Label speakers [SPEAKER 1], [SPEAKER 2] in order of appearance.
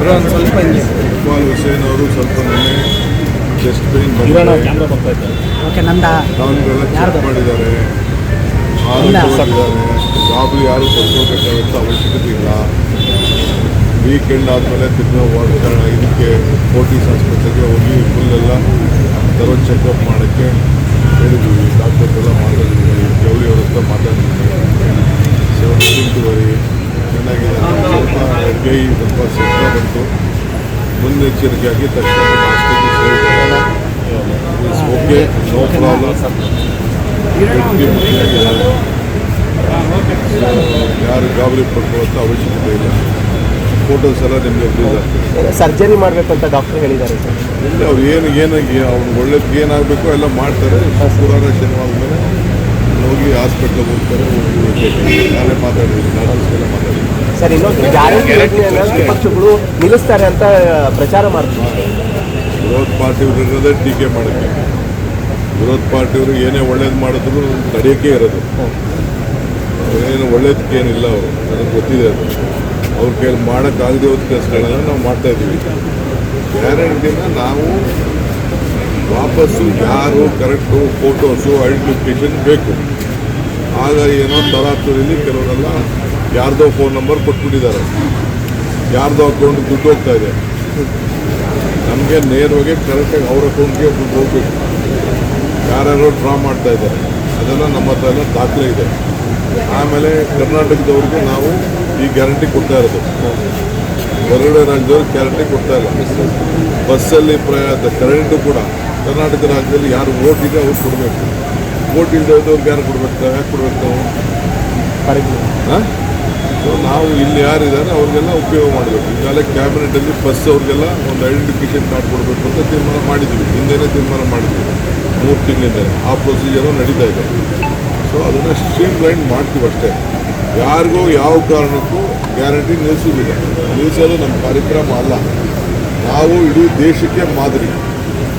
[SPEAKER 1] ಇಕ್ಬಾಲ್ ಹುಸೇನ್ ಅವರು ಸ್ವಲ್ಪ ನೆನ್ನೆ ಚೆಸ್ಟ್ ಪೇನ್ ಅವನಿಗೆಲ್ಲ ಚೆಕ್ ಮಾಡಿದ್ದಾರೆ, ಜಾಬ್ಲಿ ಯಾರು ಕೊಡ್ಕೋಬೇಕಾದಂಥ ಅವಶ್ಯಕತೆ ಇಲ್ಲ. ವೀಕೆಂಡ್ ಆದಮೇಲೆ ಇದಕ್ಕೆ ಫೋರ್ಟಿಸ್ ಆಸ್ಪತ್ರೆಗೆ ಹೋಗಿ ಫುಲ್ಲೆಲ್ಲ ಥರೋ ಚೆಕಪ್ ಮಾಡೋಕ್ಕೆ ಹೇಳಿದ್ವಿ. ಡಾಕ್ಟರ್ಸ್ ಮಾತಾಡಿದ್ವಿ, ಜವಳಿ ಅವ್ರ ಹತ್ರ ಮಾತಾಡಿದ್ವಿ. 17 ಚೆನ್ನಾಗಿದ್ದಾರೆ, ಸ್ವಲ್ಪ ಕೈ ಸ್ವಲ್ಪ ಸೆಟ್ಟ ಬಂತು. ಮುನ್ನೆಚ್ಚರಿಕೆಯಾಗಿ ತಕ್ಷಣ ಹಾಸ್ಪಿಟಲ್ ಸೇರಿದ್ದಾರೆ. Okay, no problem. ಯಾರು ಗಾಬರಿ ಪಡ್ಕೊಳ್ಳೋಂಥ ಅವಶ್ಯಕತೆ ಇಲ್ಲ. ಫೋಟೋಸ್ ಎಲ್ಲ ನಿಮಗೆ ರಿಲೀಸ್ ಆಗ್ತದೆ.
[SPEAKER 2] ಸರ್ಜರಿ ಮಾಡಬೇಕು ಅಂತ ಡಾಕ್ಟರ್ ಹೇಳಿದ್ದಾರೆ ಸರ್.
[SPEAKER 1] ಇಲ್ಲ, ಅವ್ರು ಏನಾಗಿ ಅವ್ನು ಒಳ್ಳೇದಕ್ಕೆ ಏನಾಗಬೇಕು ಎಲ್ಲ ಮಾಡ್ತಾರೆ. ಪುರಾಣ ಶನಿವಾರ ಮೇಲೆ ಹೋಗಿ ಹಾಸ್ಪಿಟ್ಲಿಗೆ ಹೋಗ್ತಾರೆ. ನಾನೇ ಮಾತಾಡಿದ್ದೀನಿ, ಡಾಕ್ಟರ್ಸ್ಗೆಲ್ಲ ಮಾತಾಡಿದ್ದೀನಿ
[SPEAKER 2] ಸರ್. ಇನ್ನೊಂದು ಗ್ಯಾರಂಟಿ ಯೋಜನೆಯನ್ನು ಪಕ್ಷಗಳು ನಿಲ್ಲಿಸ್ತಾರೆ ಅಂತ ಪ್ರಚಾರ ಮಾಡ್ತಾರೆ.
[SPEAKER 1] ವಿರೋಧ ಪಾರ್ಟಿಯವರು ಇರೋದೇ ಟೀಕೆ ಮಾಡೋಕ್ಕೆ. ವಿರೋಧ ಪಾರ್ಟಿಯವರು ಏನೇ ಒಳ್ಳೇದು ಮಾಡಿದ್ರು ತಡೆಯೋಕ್ಕೆ ಇರೋದು. ಏನು ಒಳ್ಳೇದಕ್ಕೇನಿಲ್ಲ, ಅವರು ನನಗೆ ಗೊತ್ತಿದೆ. ಅದು ಅವ್ರ ಕೈಯಲ್ಲಿ ಮಾಡೋಕ್ಕಾಗದೆ ಹೋದ ಕೆಲಸಗಳನ್ನ ನಾವು ಮಾಡ್ತಾಯಿದ್ದೀವಿ. ಗ್ಯಾರಂಟಿನ ನಾವು ವಾಪಸ್ಸು ಯಾರು ಕರೆಕ್ಟು ಫೋಟೋಸು ಐಡೆಂಟಿಫಿಕೇಷನ್ ಬೇಕು. ಆಗ ಏನೋ ತರಾತುರಿಲಿ ಕೆಲವರೆಲ್ಲ ಯಾರ್ದೋ ಫೋನ್ ನಂಬರ್ ಕೊಟ್ಬಿಟ್ಟಿದ್ದಾರೆ, ಯಾರ್ದೋ ಅಕೌಂಟ್ಗೆ ದುಡ್ಡು ಹೋಗ್ತಾ ಇದೆ. ನಮಗೆ ನೇರವಾಗಿ ಕರೆಕ್ಟಾಗಿ ಅವ್ರ ಅಕೌಂಟ್ಗೆ ದುಡ್ಡು ಹೋಗ್ಬೇಕು. ಯಾರ್ಯಾರೋ ಡ್ರಾ ಮಾಡ್ತಾ ಇದ್ದಾರೆ, ಅದೆಲ್ಲ ನಮ್ಮ ಹತ್ರ ಎಲ್ಲ ದಾಖಲೆ ಇದೆ. ಆಮೇಲೆ ಕರ್ನಾಟಕದವ್ರಿಗೆ ನಾವು ಈ ಗ್ಯಾರಂಟಿ ಕೊಡ್ತಾ ಇರೋದು, ಹೊರಗಡೆ ರಾಜ್ಯದವ್ರಿಗೆ ಗ್ಯಾರಂಟಿ ಕೊಡ್ತಾ ಇಲ್ಲ. ಬಸ್ಸಲ್ಲಿ ಕರೆಂಟು ಕೂಡ ಕರ್ನಾಟಕ ರಾಜ್ಯದಲ್ಲಿ ಯಾರು ವೋಟ್ ಇದೆ ಅವ್ರು ಕೊಡಬೇಕು. ವೋಟ್ ಇಲ್ಲದವ್ರಿಗೆ ಯಾರು ಕೊಡಬೇಕು? ಯಾಕೆ ಕೊಡಬೇಕು ನಾವು? ಹಾಂ, ಸೊ ನಾವು ಇಲ್ಲಿ ಯಾರಿದ್ದಾರೆ ಅವ್ರಿಗೆಲ್ಲ ಉಪಯೋಗ ಮಾಡಬೇಕು. ಈಗಾಗಲೇ ಕ್ಯಾಬಿನೆಟಲ್ಲಿ ಬಸ್ ಅವ್ರಿಗೆಲ್ಲ ಒಂದು ಐಡೆಂಟಿಫಿಕೇಷನ್ ಕಾರ್ಡ್ ಕೊಡಬೇಕು ಅಂತ ತೀರ್ಮಾನ ಮಾಡಿದ್ವಿ. ಹಿಂದೆನೇ ತೀರ್ಮಾನ ಮಾಡಿದ್ವಿ, 3 ತಿಂಗಳಿಂದ. ಆ ಪ್ರೊಸೀಜರು ನಡೀತಾ ಇದೆ. ಸೊ ಅದನ್ನು ಸ್ಟ್ರೀಮ್ ಲೈನ್ ಮಾಡ್ತೀವಿ ಅಷ್ಟೇ. ಯಾರಿಗೂ ಯಾವ ಕಾರಣಕ್ಕೂ ಗ್ಯಾರಂಟಿ ನಿಲ್ಲಿಸೋದಿಲ್ಲ. ನಿಲ್ಲಿಸೋದು ನಮ್ಮ ಕಾರ್ಯಕ್ರಮ ಅಲ್ಲ. ನಾವು ಇಡೀ ದೇಶಕ್ಕೆ ಮಾದರಿ.